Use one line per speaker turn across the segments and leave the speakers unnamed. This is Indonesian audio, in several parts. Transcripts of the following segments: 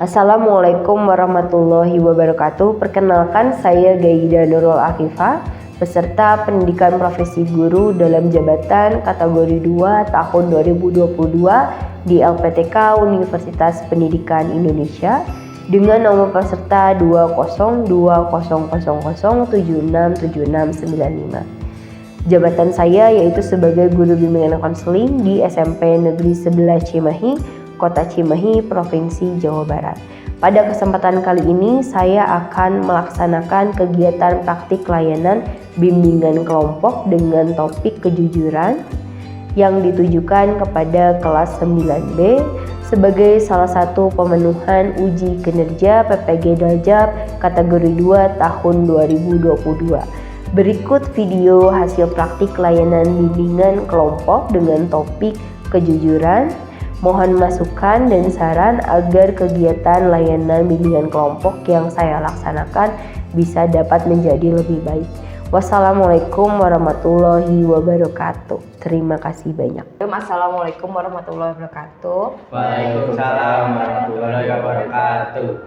Assalamualaikum warahmatullahi wabarakatuh. Perkenalkan, saya Gaida Nurul Afifah, peserta pendidikan profesi guru dalam jabatan kategori 2 tahun 2022 di LPTK Universitas Pendidikan Indonesia dengan nomor peserta 2020000767695. Jabatan saya yaitu sebagai guru bimbingan konseling di SMP Negeri 11 Cimahi, Kota Cimahi, Provinsi Jawa Barat. Pada kesempatan kali ini saya akan melaksanakan kegiatan praktik layanan bimbingan kelompok dengan topik kejujuran yang ditujukan kepada kelas 9B sebagai salah satu pemenuhan uji kinerja PPG Daljab kategori 2 tahun 2022. Berikut video hasil praktik layanan bimbingan kelompok dengan topik kejujuran. Mohon masukan dan saran agar kegiatan layanan bimbingan kelompok yang saya laksanakan bisa dapat menjadi lebih baik. Wassalamualaikum warahmatullahi wabarakatuh. Terima kasih banyak. Assalamualaikum warahmatullahi wabarakatuh.
Waalaikumsalam warahmatullahi wabarakatuh.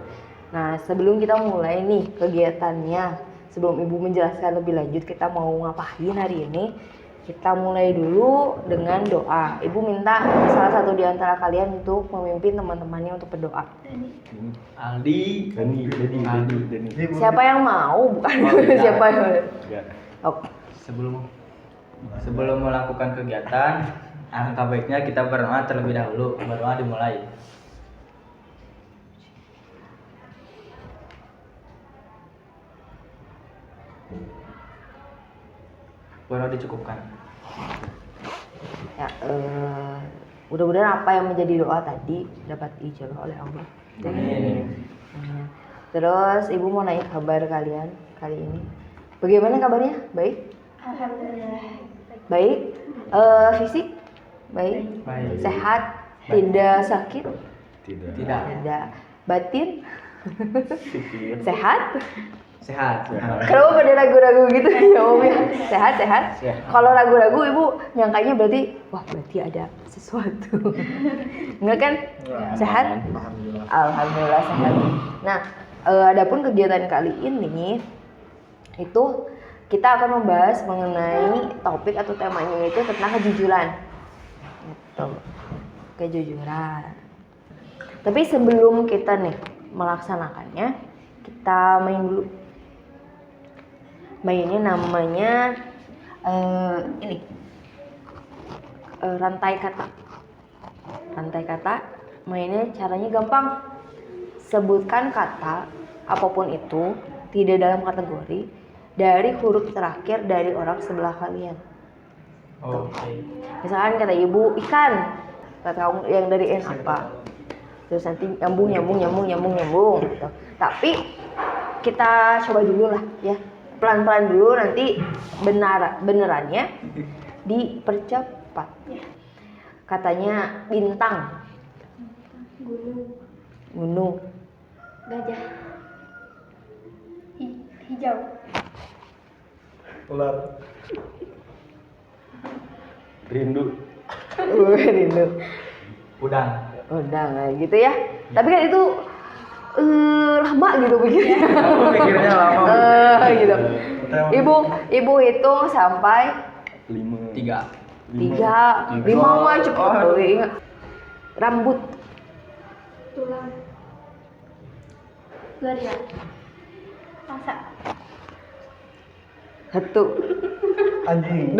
Nah, sebelum kita mulai nih kegiatannya, sebelum Ibu menjelaskan lebih lanjut kita mau ngapain hari ini, kita mulai dulu dengan doa. Ibu minta salah satu di antara kalian untuk memimpin teman-temannya untuk berdoa.
Aldi.
Siapa yang mau? Bukan siapa yang. Oke.
Sebelum melakukan kegiatan, alangkah baiknya kita berdoa terlebih dahulu. Berdoa dimulai. Berdoa dicukupkan.
Ya, mudah-mudahan apa yang menjadi doa tadi dapat dijawab oleh Allah.
Amin.
Terus Ibu mau nanya kabar kalian kali ini. Bagaimana kabarnya? Baik?
Alhamdulillah.
Baik? Fisik? Baik?
Baik.
Sehat? Tidak sakit?
Tidak.
Tidak. Batin? Sehat?
Sehat.
Kenapa pada ragu-ragu gitu ya Om ya? Sehat?
Sehat.
Kalau ragu-ragu Ibu nyangkanya berarti berarti ada sesuatu. Enggak kan? Sehat? Alhamdulillah sehat. Nah, adapun kegiatan kali ini itu kita akan membahas mengenai topik atau temanya itu tentang kejujuran. Gitu. Kejujuran. Tapi sebelum kita nih melaksanakannya, kita main dulu. Mainnya namanya rantai kata. Rantai kata. Mainnya caranya gampang. Sebutkan kata apapun itu tidak dalam kategori dari huruf terakhir dari orang sebelah kalian.
Oke.
Misalkan kata Ibu ikan, kata kamu yang dari N apa? Terus nanti nyambung gitu. Tapi kita coba dulu lah ya. Pelan-pelan dulu, nanti benerannya dipercepat. Katanya bintang, gunung,
Gajah. Hijau.
Ular. Rindu.
rindu.
Udang.
Udah nggak gitu ya. Tapi kan itu lama gitu pikirnya.
Pikirnya lama.
Gitu. Ibu hitung sampai
5.
3.
3, 5 mah cepet tuh ingat. Rambut,
Tulang. Gajah. Masa.
hatu,
Anjing.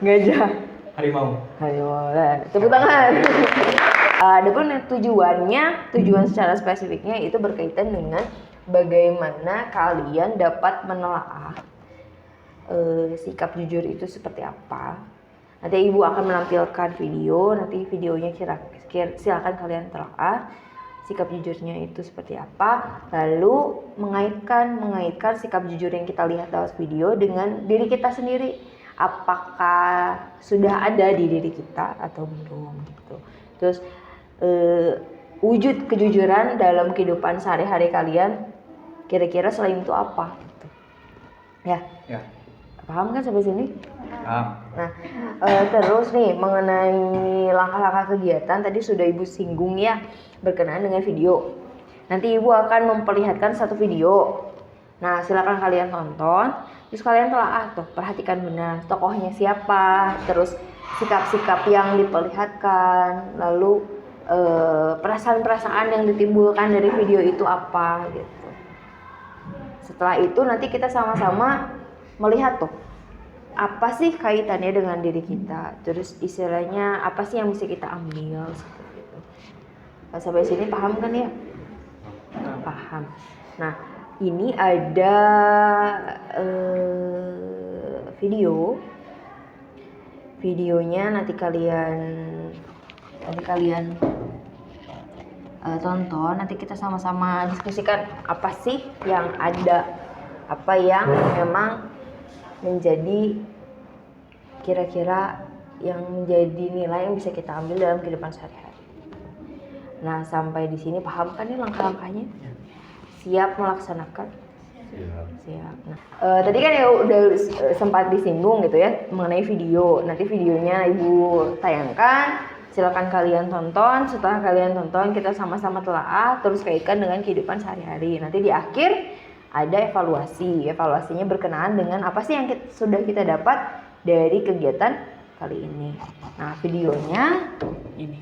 gajah.
Harimau.
Ayo, tepuk tangan. Adapun tujuan secara spesifiknya itu berkaitan dengan bagaimana kalian dapat menelaah sikap jujur itu seperti apa. Nanti Ibu akan menampilkan video, nanti videonya silakan kalian telaah sikap jujurnya itu seperti apa, lalu mengaitkan sikap jujur yang kita lihat dalam video dengan diri kita sendiri. Apakah sudah ada di diri kita atau belum gitu. Terus wujud kejujuran dalam kehidupan sehari-hari kalian kira-kira selain itu apa gitu. Ya.
Ya.
Paham kan sampai sini?
Paham.
Nah, terus nih mengenai langkah-langkah kegiatan tadi sudah Ibu singgung ya berkenaan dengan video. Nanti Ibu akan memperlihatkan satu video. Nah, silakan kalian tonton. Terus kalian telaah tuh, perhatikan benar tokohnya siapa, terus sikap-sikap yang diperlihatkan, lalu perasaan-perasaan yang ditimbulkan dari video itu apa gitu. Setelah itu nanti kita sama-sama melihat tuh apa sih kaitannya dengan diri kita, terus istilahnya apa sih yang bisa kita ambil seperti itu. Sampai sini paham kan ya? Paham. Nah, ini ada videonya nanti kalian tonton, nanti kita sama-sama diskusikan apa sih yang ada, apa yang memang menjadi kira-kira yang menjadi nilai yang bisa kita ambil dalam kehidupan sehari-hari. Nah, sampai di sini paham kan nih langkah-langkahnya? Siap melaksanakan? Siap. Nah, tadi kan ya udah sempat disinggung gitu ya mengenai video. Nanti videonya Ibu tayangkan, silakan kalian tonton. Setelah kalian tonton, kita sama-sama telaah terus kaitkan dengan kehidupan sehari-hari. Nanti di akhir ada evaluasi. Evaluasinya berkenaan dengan apa sih yang sudah kita dapat dari kegiatan kali ini. Nah, videonya ini.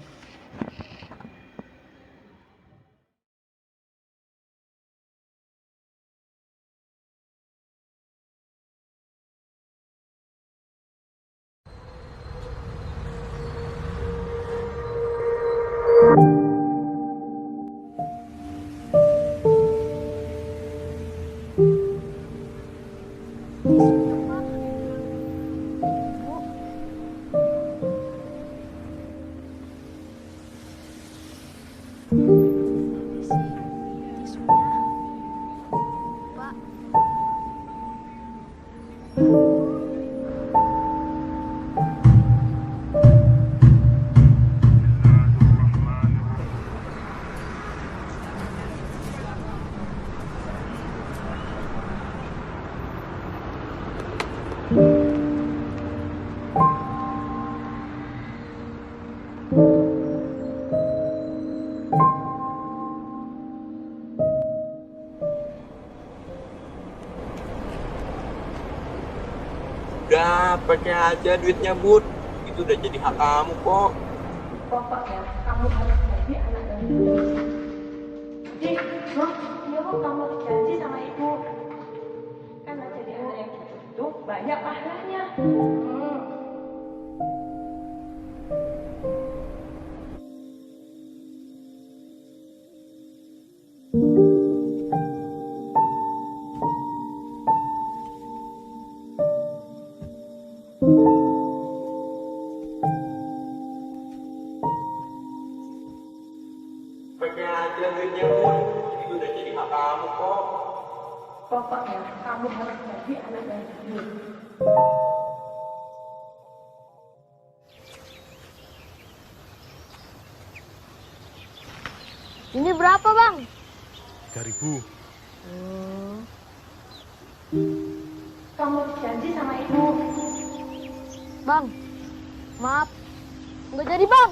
Udah, pakai aja duitnya, Bud. Itu udah jadi hak kamu kok.
Pokoknya kamu harus jadi anak yang baik. Jadi, loh, iya kok kamu harus janji sama ibu. Karena jadi anak yang baik itu banyak pahalanya.
Pakai aja duitnya, Bud. Itu udah jadi hak kamu kok.
Pokoknya kamu harus jadi anak yang baik.
Ini berapa, Bang?
3.000.
Kamu harus janji sama ibu.
Bang, maaf. Nggak jadi, Bang.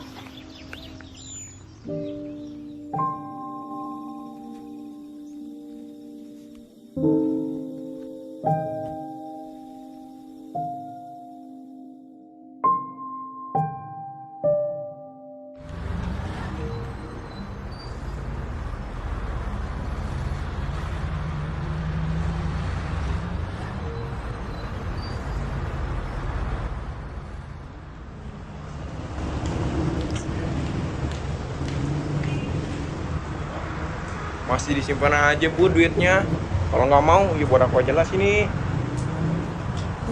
Masih disimpan aja, Bud, duitnya. Kalau nggak mau, ya buat aku aja lah sini.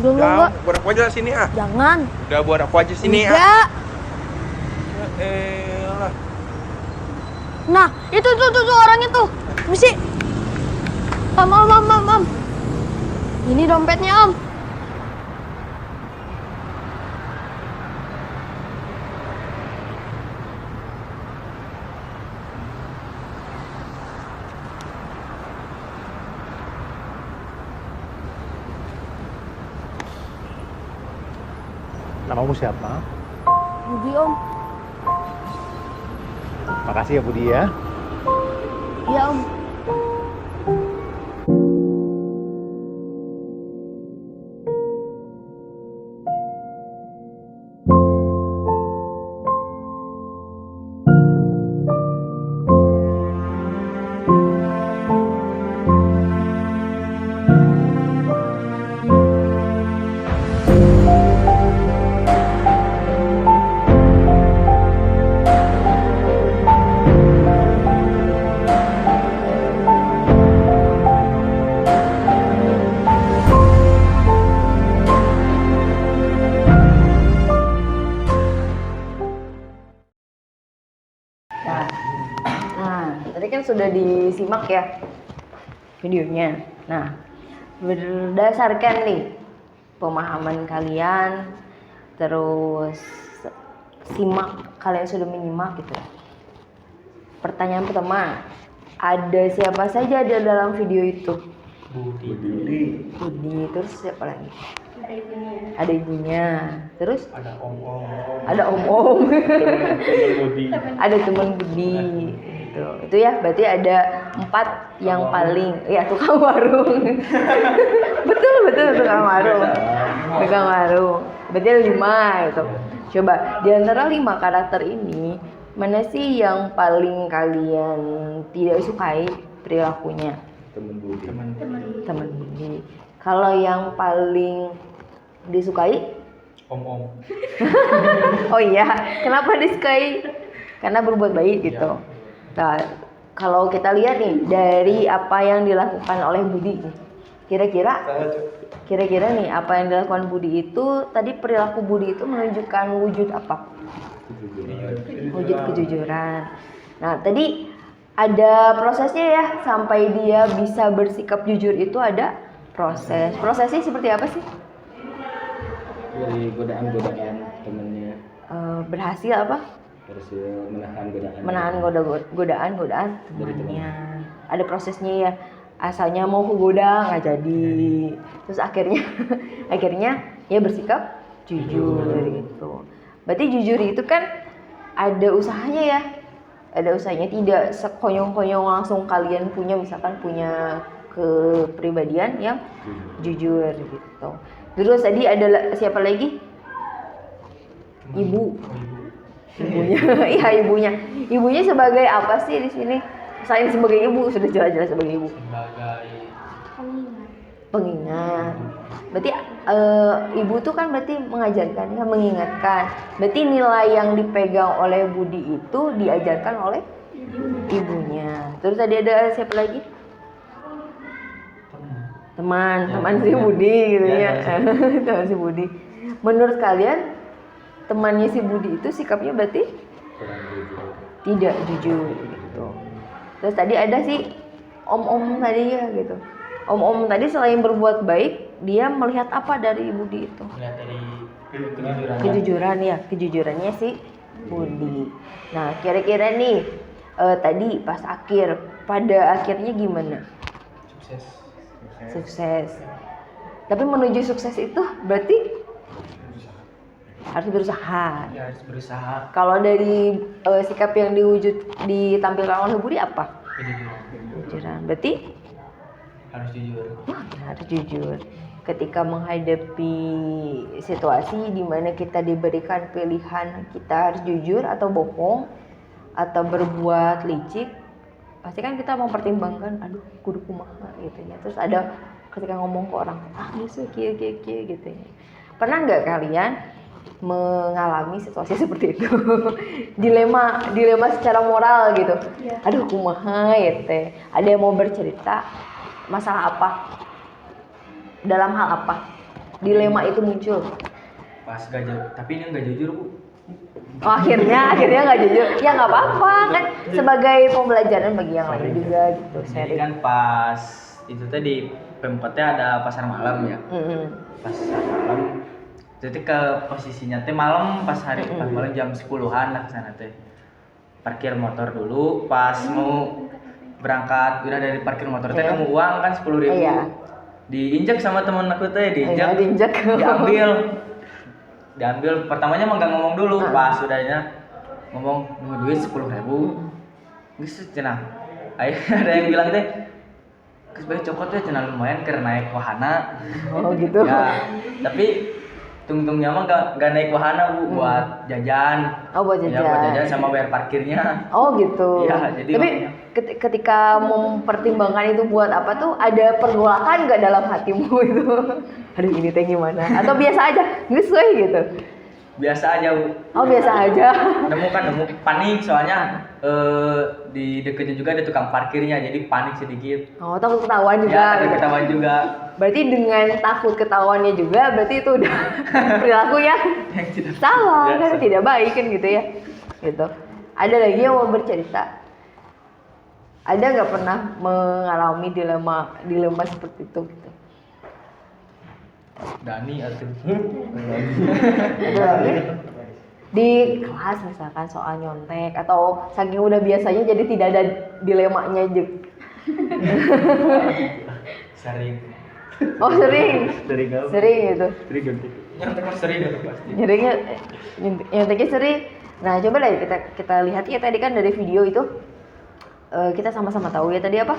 Enggak.
Buat aku aja lah sini, ah.
Jangan.
Udah, buat aku aja sini, ah.
Enggak.
Ya elah.
Nah, itu tuh orang itu. Misi. Om. Ini dompetnya, Om.
Namamu siapa?
Budi Om.
Makasih ya Budi ya.
Iya Om.
Nah, tadi kan sudah disimak ya videonya. Nah, berdasarkan nih pemahaman kalian, terus simak, kalian sudah menyimak gitu. Pertanyaan pertama, ada siapa saja di dalam video itu? Budi, terus siapa lagi? Ada ibunya. Terus? Ada om-om. Ada teman Budi. Gitu. Itu ya, berarti ada 4 yang paling, ya tukang warung. betul tukang warung. Berarti ada 5 gitu. Coba di antara 5 karakter ini, mana sih yang paling kalian tidak sukai perilakunya? Teman Budi. Kalau yang paling disukai?
Om.
Oh iya, kenapa disukai? Karena berbuat baik gitu. Nah, kalau kita lihat nih dari apa yang dilakukan oleh Budi, kira-kira nih apa yang dilakukan Budi itu, tadi perilaku Budi itu menunjukkan wujud apa? Wujud kejujuran. Nah, tadi ada prosesnya ya sampai dia bisa bersikap jujur, itu ada proses. Prosesnya seperti apa sih?
Dari godaan-godaan temennya.
Berhasil apa?
Berhasil
Menahan godaan temannya. Ada prosesnya ya. Asalnya mau goda nggak jadi. Terus akhirnya ya bersikap jujur gitu. Berarti jujur itu kan ada usahanya ya. Ada usahanya, tidak sekonyong-konyong langsung kalian misalkan punya kepribadian yang jujur gitu. Terus tadi ada siapa lagi? Ibunya. Iya, ibunya sebagai apa sih di sini? Selain sebagai ibu, sudah jelas-jelas sebagai ibu.
Sebagai
Pengingat. Berarti ibu tuh kan berarti mengajarkan, ya, mengingatkan. Berarti nilai yang dipegang oleh Budi itu diajarkan oleh ibunya. Terus tadi ada siapa lagi? Teman si Budi gitu ya. Teman si Budi. Menurut kalian temannya si Budi itu sikapnya berarti tidak jujur gitu. Terus tadi ada si om-om tadi ya gitu. Om-om tadi selain berbuat baik, dia melihat apa dari Budi itu?
melihat dari
Kejujurannya si Budi. Nah, kira-kira nih tadi pas pada akhirnya gimana? Sukses. Tapi menuju sukses itu berarti harus berusaha.
Ya, harus berusaha.
Kalau dari sikap yang ditampilkan oleh Budi apa? Kejujuran. Berarti harus jujur. Ketika menghadapi situasi di mana kita diberikan pilihan, kita harus jujur atau bohong atau berbuat licik, pasti kan kita mempertimbangkan, aduh kudu kumaha gitu ya. Terus ada ketika ngomong ke orang, gitu gitu ya. Pernah nggak kalian mengalami situasi seperti itu? dilema secara moral gitu. Aduh kumaha ya teh. Ada yang mau bercerita masalah apa? Dalam hal apa dilema itu muncul?
Pas tapi ini nggak jujur, Bu.
Oh, akhirnya nggak jujur. Ya nggak apa-apa kan, sebagai pembelajaran bagi yang lain juga gitu.
Jadi kan pas itu tadi Pemkotnya ada pasar malam ya. Pasar malam. Jadi ke posisinya teh malam, pas malam jam 10-an lah kesana teh. Parkir motor dulu, pas mau berangkat udah dari parkir motor teh kamu uang kan 10.000. Diinjak sama temen aku teh, diinjak.
Diambil.
diambil. Pertamanya emang nggak ngomong dulu, pas sudahnya ngomong duit 10.000. Geus cenah. Akhirnya ada yang bilang teh geus bae cokot teh cenah lumayan keur naik wahana.
Oh gitu.
Ya, tapi tungtungnya mah nggak naik wahana Bu, buat jajan.
Oh buat jajan.
Ya, buat jajan sama bayar parkirnya.
Oh gitu.
Iya, jadi
tapi ketika mempertimbangkan itu buat apa tuh, ada pergolakan nggak dalam hatimu itu? Aduh ini teh gimana? Atau biasa aja, geus we gitu?
Biasa aja Bu.
Oh biasa aja.
Nemu panik soalnya di deketnya juga ada tukang parkirnya, jadi panik sedikit.
Oh takut ketahuan juga.
Ya, ada
gitu.
ketahuan juga.
Berarti dengan takut ketahuannya juga, berarti itu udah perilaku yang salah, kan tidak baik kan gitu ya. Gitu. Ada lagi yang mau bercerita? Ada nggak pernah mengalami dilema seperti itu? Gitu?
Dani atau
Ada lagi? Di kelas misalkan soal nyontek atau saking udah biasanya jadi tidak ada dilemanya juga.
sering.
Oh sering gitu.
Nyontek mah sering itu pasti.
Nyonteknya sering. Nah coba lah kita lihat ya, tadi kan dari video itu kita sama-sama tahu ya tadi apa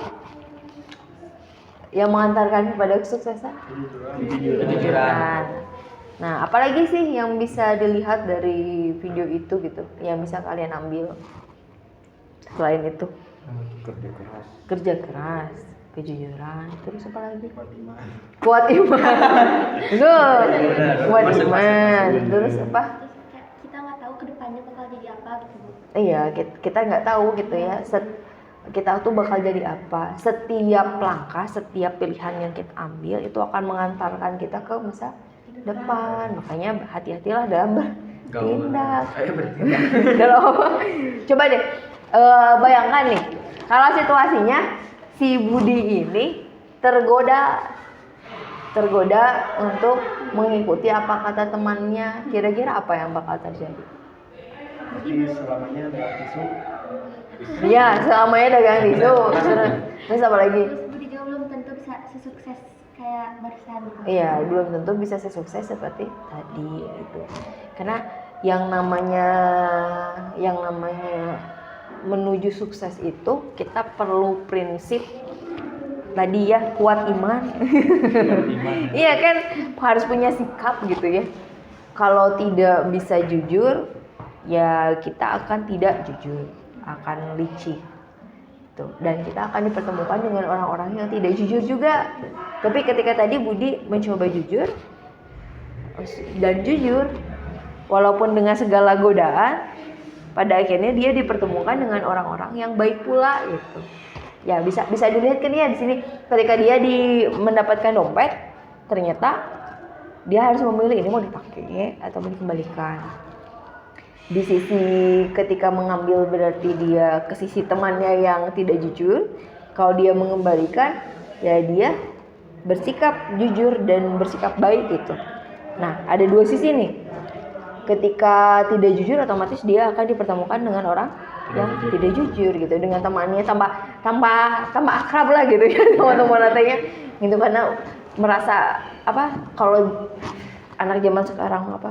yang mengantarkan kepada kesuksesan?
Kejujuran.
Nah, apalagi sih yang bisa dilihat dari video itu gitu, yang bisa kalian ambil selain itu? Kerja keras, kejujuran, terus apa lagi? Kuat iman. Betul. Kuat iman. Terus apa?
Kita nggak tahu kedepannya bakal jadi apa gitu.
Iya, kita nggak tahu gitu ya. Kita tuh bakal jadi apa. Setiap langkah, setiap pilihan yang kita ambil itu akan mengantarkan kita ke masa depan. Makanya hati-hatilah dalam bertindak. Coba deh bayangkan nih, kalau situasinya si Budi ini tergoda untuk mengikuti apa kata temannya, kira-kira apa yang bakal terjadi?
Jadi selamanya ada tisu.
Iya, selamanya dagang tisu. Terus apa lagi?
Terus Budi juga belum tentu bisa sesukses kayak barusan gitu.
Iya, belum tentu bisa sesukses seperti tadi gitu. Karena yang namanya menuju sukses itu kita perlu prinsip tadi ya, kuat iman. Iya kan, harus punya sikap gitu ya. Kalau tidak bisa jujur, ya kita akan tidak jujur, akan licik. Tuh. Dan kita akan dipertemukan dengan orang-orang yang tidak jujur juga. Tapi ketika tadi Budi mencoba jujur dan jujur, walaupun dengan segala godaan, pada akhirnya dia dipertemukan dengan orang-orang yang baik pula gitu. Ya bisa dilihat kan ya di sini, ketika dia mendapatkan dompet, ternyata dia harus memilih ini mau dipakai atau mau dikembalikan. Di sisi ketika mengambil berarti dia ke sisi temannya yang tidak jujur. Kalau dia mengembalikan, ya dia bersikap jujur dan bersikap baik gitu. Nah, ada dua sisi nih. Ketika tidak jujur, otomatis dia akan dipertemukan dengan orang yang tidak jujur gitu, dengan temannya tambah akrab lah gitu ya teman-teman nantinya gitu, karena merasa apa, kalau anak zaman sekarang apa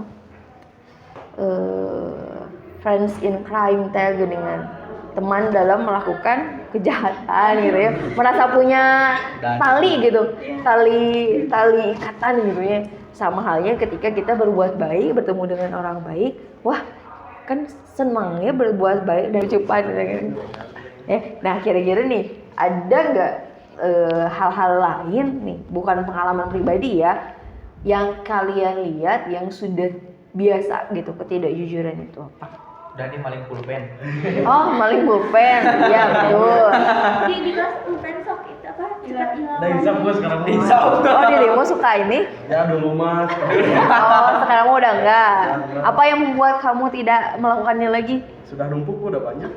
friends in crime teh dengan teman dalam melakukan kejahatan gitu ya, merasa punya tali gitu, tali ikatan gitu ya. Sama halnya ketika kita berbuat baik, bertemu dengan orang baik, wah kan senang ya berbuat baik dan cepat gitu. Nah kira-kira nih ada nggak hal-hal lain nih, bukan pengalaman pribadi ya, yang kalian lihat yang sudah biasa gitu ketidakjujuran itu apa?
Dani maling pulpen.
Oh, maling pulpen. Iya, betul.
Di kelas pulpen sok itu apa? Cepat hilang.
Nah, insaf gue sekarang.
Oh, dirimu suka ini?
Ya dulu mas.
Oh, sekarang udah enggak. Apa yang membuat kamu tidak melakukannya lagi?
Sudah numpuk udah banyak.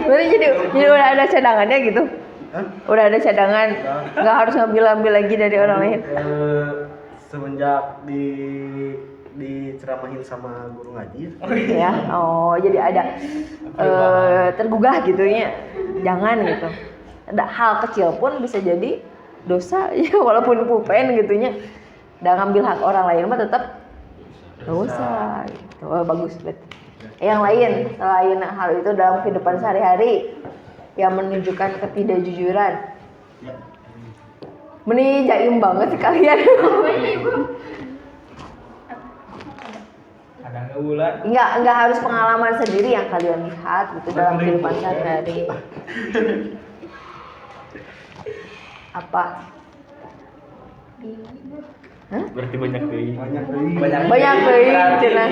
Berarti jadi udah ada cadangannya gitu?
Hah?
Udah ada cadangan, nggak harus ngambil lagi dari orang lain.
Semenjak diceramahin sama guru ngaji.
Ya, oh jadi ada tergugah gitu ya, jangan gitu. Ada hal kecil pun bisa jadi dosa ya, walaupun pulpen gitunya. Udah ngambil hak orang lain mah tetap dosa gitu. Oh, bagus banget. Yang lain selain hal itu dalam kehidupan sehari-hari yang menunjukkan ketidakjujuran. Meni jaim banget sih kalian.
Kadang bulan.
Enggak harus pengalaman sendiri yang kalian lihat gitu dalam kehidupan sehari-hari. Apa? Hah?
Berarti banyak deui.
Banyak deui cenah.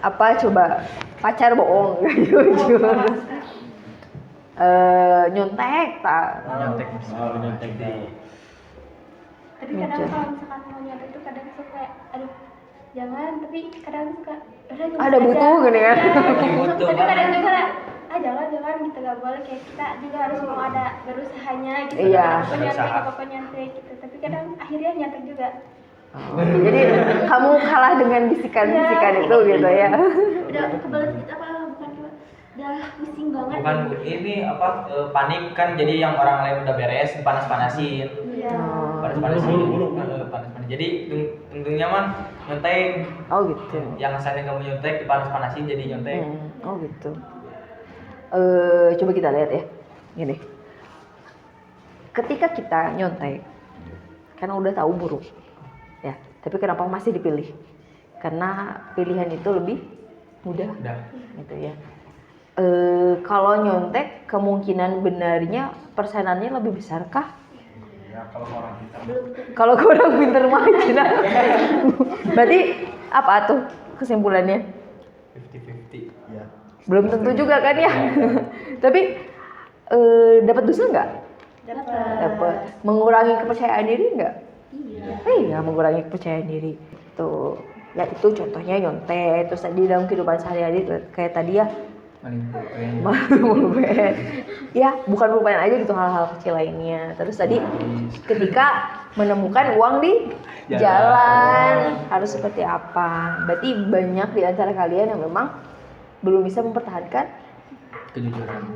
Apa coba? Pacar bohong, enggak jujur. Nyontek tak?
Nyontek nyontek di.
Tapi kadang kalau misalkan mau nyontek itu kadang suka aduh jangan, tapi kadang suka
Ada butuh gini kan?
Butuh
tapi kadang
banget.
juga jangan gitu, nggak boleh, kayak kita juga harus mau ada berusahanya gitu.
Iya.
Apa nyontek apa nyontek gitu, tapi kadang akhirnya nyontek juga.
Jadi kamu kalah dengan bisikan-bisikan itu gitu ya?
Udah kebelet gitu apa bukan kebelet, udah pusing banget.
Bukan ini apa panik kan, jadi yang orang lain udah beres panas-panasin.
Iya.
Panas-panasin. Panas-panasin. Jadi untungnya mah nyontek.
Oh gitu.
Yang asalnya kamu nyontek dipanas-panasin jadi nyontek.
Oh gitu. Coba kita lihat ya. Gini. Ketika kita nyontek, karena udah tahu buruk, ya. Tapi kenapa masih dipilih? Karena pilihan itu lebih mudah,
Udah.
gitu ya. Kalau nyontek, kemungkinan benarnya persenannya lebih besarkah?
Ya kalau orang kita.
Kalau orang pinter mah Cina. Berarti apa tuh kesimpulannya?
50-50.
Ya.
Belum tentu juga kan ya. Tapi dapat dosa nggak? Dapat. Mengurangi kepercayaan diri nggak? Iya, mengurangi kepercayaan diri. Tuh, ya itu contohnya nyontek. Terus tadi dalam kehidupan sehari-hari kayak tadi ya pulpen. Ya, bukan pulpen aja gitu, hal-hal kecil lainnya. Terus tadi ketika menemukan uang di jalan harus seperti apa? Berarti banyak di antara kalian yang memang belum bisa mempertahankan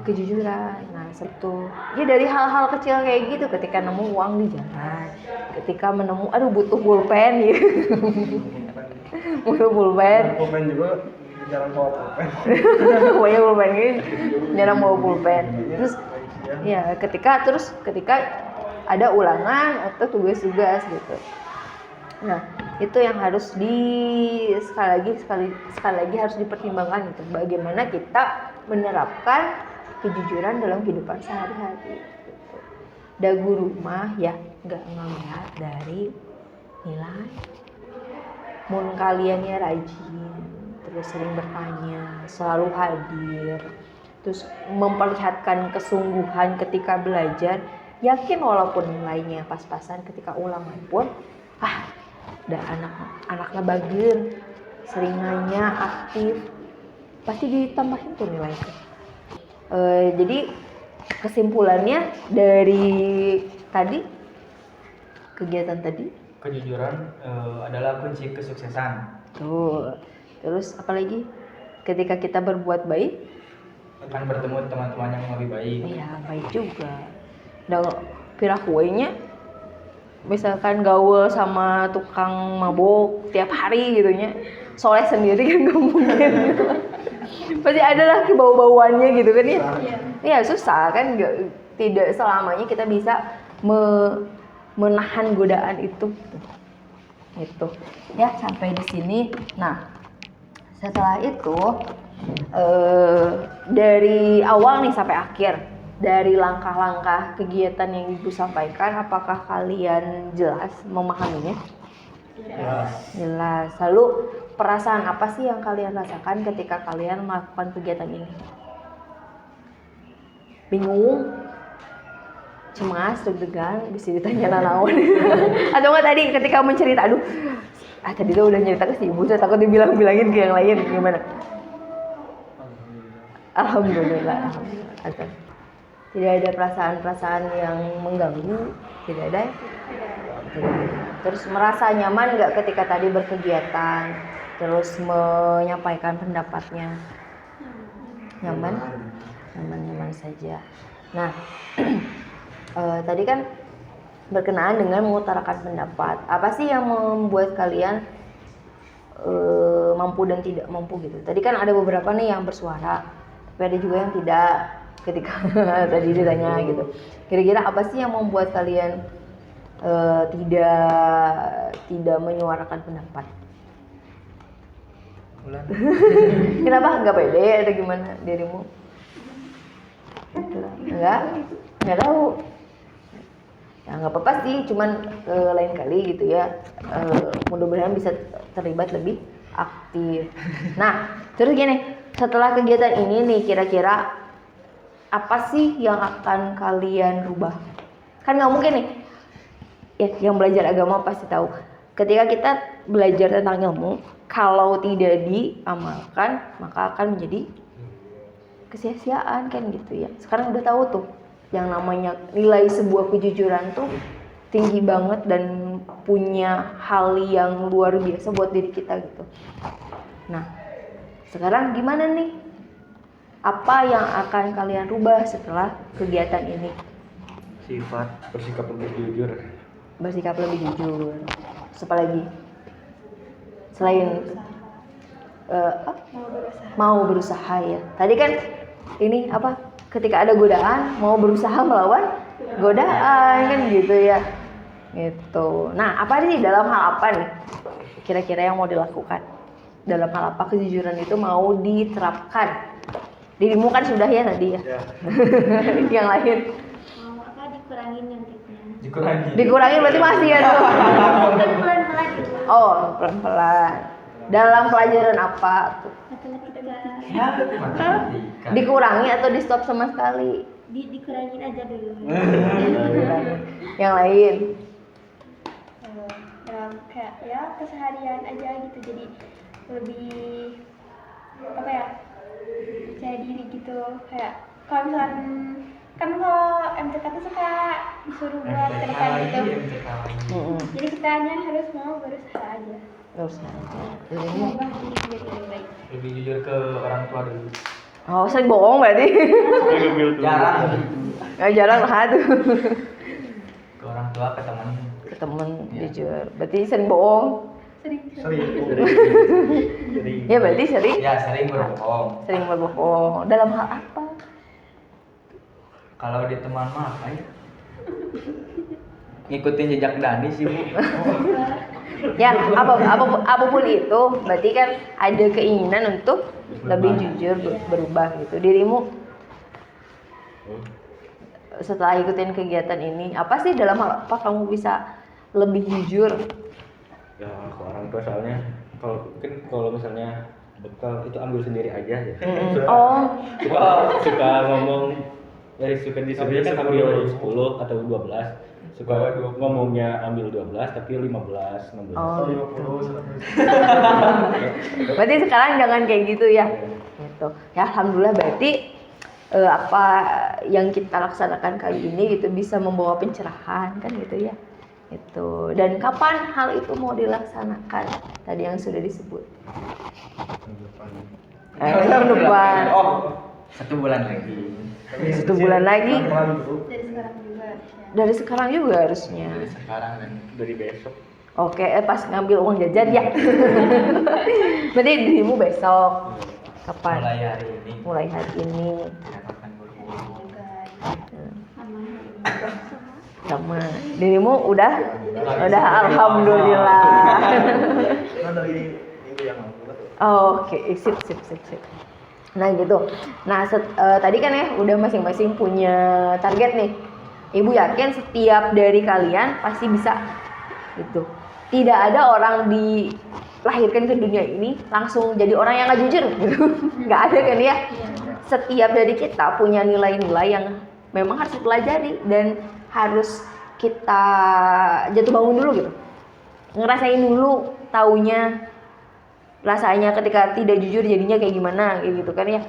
kejujuran. Nah, itu ya dari hal-hal kecil kayak gitu, ketika nemu uang di jalan, ketika butuh pulpen gitu. Butuh pulpen.
Pulpen juga jarang bawa pulpen.
Pokoknya pulpen ini jarang bawa pulpen. Terus ya ketika ada ulangan atau tugas-tugas gitu. Nah, itu yang harus sekali lagi harus dipertimbangkan gitu. Bagaimana kita menerapkan kejujuran dalam kehidupan sehari-hari. Gitu. Da guru mah ya nggak ngelihat dari nilai. Mun kaliannya rajin, terus sering bertanya, selalu hadir, terus memperlihatkan kesungguhan ketika belajar, yakin walaupun nilainya pas-pasan ketika ulangan pun, udah anaknya bager, sering nanya, aktif, pasti ditambahin tuh nilainya. Jadi kesimpulannya dari tadi, kegiatan tadi,
kejujuran adalah kunci kesuksesan.
tuh. Terus apalagi ketika kita berbuat baik,
Akan bertemu teman-teman yang lebih baik.
iya baik juga. Dan pirakuenya misalkan gaul sama tukang mabok tiap hari gitunya, soleh sendiri kan gak mungkin. Pasti adalah kebau-bauannya gitu kan ya. Iya susah kan, tidak selamanya kita bisa menahan godaan itu. Gitu. Ya sampai di sini. Nah, setelah itu dari awal nih sampai akhir, dari langkah-langkah kegiatan yang Ibu sampaikan, apakah kalian jelas memahaminya? Jelas. Lalu perasaan apa sih yang kalian rasakan ketika kalian melakukan kegiatan ini? Bingung? Cemas, deg-degan, bisa ditanya nanaon. Atau enggak tadi ketika mencerita, tadi tuh udah cerita ke si Ibu, saya takut dibilang-bilangin ke yang lain, gimana? Alhamdulillah. Tidak ada perasaan-perasaan yang mengganggu, tidak ada. Terus merasa nyaman nggak ketika tadi berkegiatan, terus menyampaikan pendapatnya? Nyaman saja. Nah, tadi kan berkenaan dengan mengutarakan pendapat. Apa sih yang membuat kalian mampu dan tidak mampu gitu? Tadi kan ada beberapa nih yang bersuara, tapi ada juga yang tidak ketika tadi ditanya gitu. Kira-kira apa sih yang membuat kalian tidak menyuarakan pendapat? Kenapa nggak pede atau gimana dirimu? Nggak tahu. Ya nggak apa-apa sih, cuman lain kali gitu ya. Mudah-mudahan bisa terlibat lebih aktif. Nah, terus gini, setelah kegiatan ini nih, kira-kira apa sih yang akan kalian rubah? Kan nggak mungkin nih, ya yang belajar agama pasti tahu. Ketika kita belajar tentang ilmu, kalau tidak diamalkan, maka akan menjadi kesia-siaan kan gitu ya. Sekarang udah tahu tuh, yang namanya nilai sebuah kejujuran tuh tinggi banget dan punya hal yang luar biasa buat diri kita gitu. Nah, sekarang gimana nih? Apa yang akan kalian rubah setelah kegiatan ini?
Sifat
Bersikap lebih jujur.
Bersikap lebih jujur. Apa lagi? Selain mau berusaha ya. Tadi kan ini apa? Ketika ada godaan, mau berusaha melawan godaan kan gitu ya. Gitu. Nah, apa sih dalam hal apa nih? Kira-kira yang mau dilakukan? Dalam hal apa kejujuran itu mau diterapkan? Dirimu kan sudah ya tadi ya. Yang lain
Mau apa dikurangin nyonteknya.
dikurangin berarti masih ya tuh.
Kan pelan-pelan gitu.
Oh, pelan-pelan. Dalam pelajaran apa tuh?
Matematika.
Dikurangi atau di stop sama sekali?
Dikurangin aja dulu.
Yang lain?
Dalam kayak ya keseharian aja gitu, jadi lebih apa ya, percaya diri gitu. Kayak kalau misalkan kan kalau MTK tuh suka disuruh buat depan gitu, jadi kitanya harus mau berusaha aja.
Berusaha.
Jadi lebih baik.
lebih jujur ke orang tua dulu.
Oh, sering bohong berarti?
Jarang
Jarang lah tuh.
ke orang tua, ke teman.
Ke temen jujur. Berarti sering bohong.
Sering.
Ya berarti sering.
Ya sering berbohong.
Sering berbohong. Dalam hal apa?
Kalau di teman mah apa ya? Ngikutin jejak Dani sih, Bu.
Ya, apapun itu, berarti kan ada keinginan untuk lebih jujur, berubah gitu. Dirimu setelah ikutin kegiatan ini, apa sih dalam hal apa kamu bisa lebih jujur?
Ya ke orang tua, soalnya kalau misalnya bekal itu ambil sendiri aja ya.
Oh,
Suka ngomong dari suka disuruhnya kan ambil 10 atau 12. Suka ngomongnya ambil 12 tapi 15, 16.
oh. Berarti sekarang jangan kayak gitu ya. Gitu. Ya alhamdulillah berarti apa yang kita laksanakan kali ini gitu bisa membawa pencerahan kan gitu ya. Itu. Dan kapan hal itu mau dilaksanakan? Tadi yang sudah disebut. Tahun depan.
Oh, 1 bulan lagi.
1 bulan lagi.
Dari sekarang juga harusnya.
Dari sekarang juga harusnya.
Sekarang dan
Dari besok.
Oke, pas ngambil uang jajan ya. Berarti dirimu besok. Kapan?
mulai hari ini.
Mulai hari ini.
Kita akan berburu.
Sama. Dirimu udah alhamdulillah.
Nah, dari minggu yang lalu.
Oke, sip. Nah gitu. Nah tadi kan ya udah masing-masing punya target nih. Ibu yakin setiap dari kalian pasti bisa gitu. Tidak ada orang dilahirkan ke dunia ini langsung jadi orang yang nggak jujur gitu. Nggak ada kan ya. Setiap dari kita punya nilai-nilai yang memang harus dipelajari dan harus kita jatuh bangun dulu gitu. Ngerasain dulu taunya rasanya ketika tidak jujur jadinya kayak gimana gitu kan ya.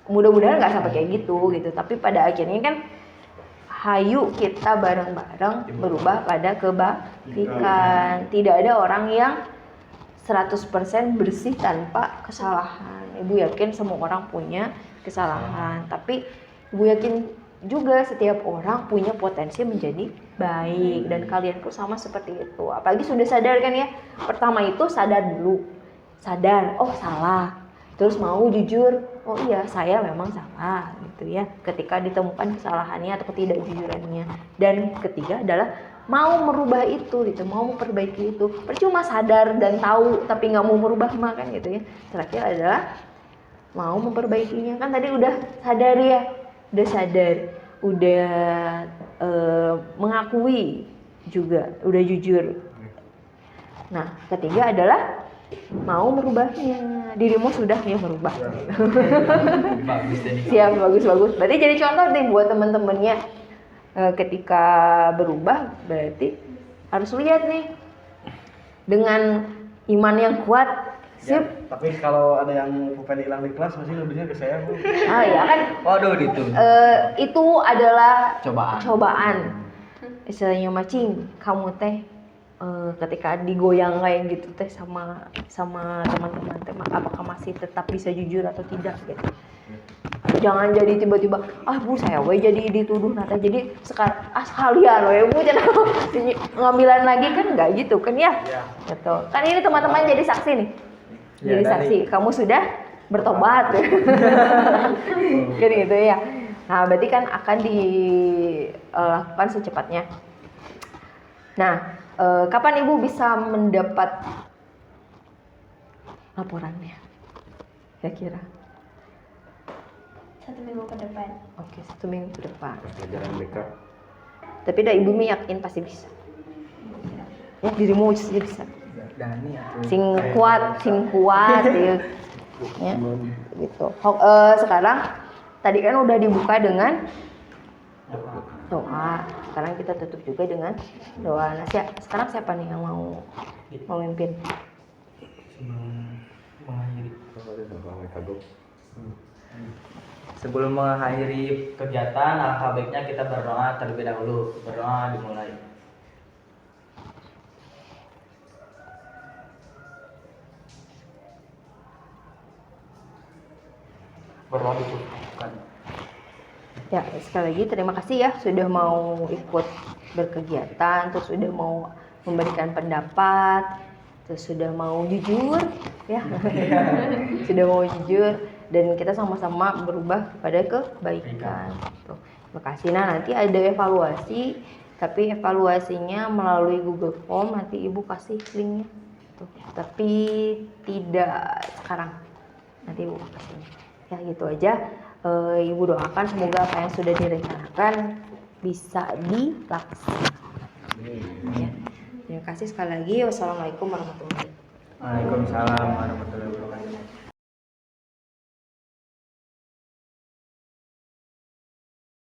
Mudah-mudahan nggak sampai kayak gitu tapi pada akhirnya kan hayu kita bareng-bareng berubah pada kebaikan. Tidak ada orang yang 100% bersih tanpa kesalahan. Ibu yakin semua orang punya kesalahan, tapi ibu yakin juga setiap orang punya potensi menjadi baik dan kalian pun sama seperti itu. Apalagi sudah sadar kan ya. Pertama itu sadar dulu. Sadar, oh salah. Terus mau jujur, oh iya saya memang salah gitu ya. Ketika ditemukan kesalahannya atau ketidakjujurannya. Dan ketiga adalah mau merubah itu gitu, mau memperbaiki itu. Percuma sadar dan tahu tapi nggak mau merubah kan gitu ya. Terakhir adalah mau memperbaikinya. Kan tadi udah sadar ya, udah sadar, udah mengakui juga, udah jujur. Nah, ketiga adalah mau merubahnya. Dirimu sudah ya merubah.
Bagus deh.
Siap, bagus. Berarti jadi contoh nih buat teman-temannya. Ketika berubah berarti harus lihat nih dengan iman yang kuat.
Ya,
Sip.
tapi kalau ada yang pulpen hilang di kelas pasti lebihnya ke saya, Bu.
Ah ya kan.
Waduh itu.
Itu adalah
Cobaan.
Istilahnya macing, kamu teh ketika digoyang kayak gitu teh sama teman-teman teh apakah masih tetap bisa jujur atau tidak gitu. Jangan jadi tiba-tiba Bu saya jadi dituduh nata jadi sekarang sekalian Bu jangan ngambilan lagi kan nggak gitu kan ya. Gitu. Kan ini teman-teman jadi saksi nih. Jadi saksi kamu sudah bertobat. Kan gitu ya. Nah, berarti kan akan dilakukan secepatnya. Nah, kapan Ibu bisa mendapat laporannya? Kira-kira?
1 minggu ke depan.
Oke, 1 minggu ke depan.
Pelajaran BK.
Tapi dah Ibu yakin pasti bisa. Ya, dirimu pasti bisa.
Dani atau
Sing kuat ya. Ya, gitu. Sekarang tadi kan udah dibuka dengan doa. Sekarang kita tutup juga dengan doa. Nah, sekarang siapa nih yang mau memimpin?
Sebelum mengakhiri kegiatan, alangkah baiknya kita berdoa terlebih dahulu. Berdoa dimulai. Berdoa ditutup.
Ya, sekali lagi terima kasih ya sudah mau ikut berkegiatan, terus sudah mau memberikan pendapat, terus sudah mau jujur ya. Sudah mau jujur dan kita sama-sama berubah kepada kebaikan. Tuh. Terima kasih. Nah, nanti ada evaluasi, tapi evaluasinya melalui Google Form, nanti Ibu kasih linknya. Tuh. Tapi tidak sekarang. Nanti Ibu kasih. Ya, gitu aja. Ibu doakan semoga apa yang sudah direncanakan bisa dilaksanakan. Ya. Terima kasih sekali lagi. Wassalamualaikum warahmatullahi wabarakatuh.
Waalaikumsalam warahmatullahi wabarakatuh.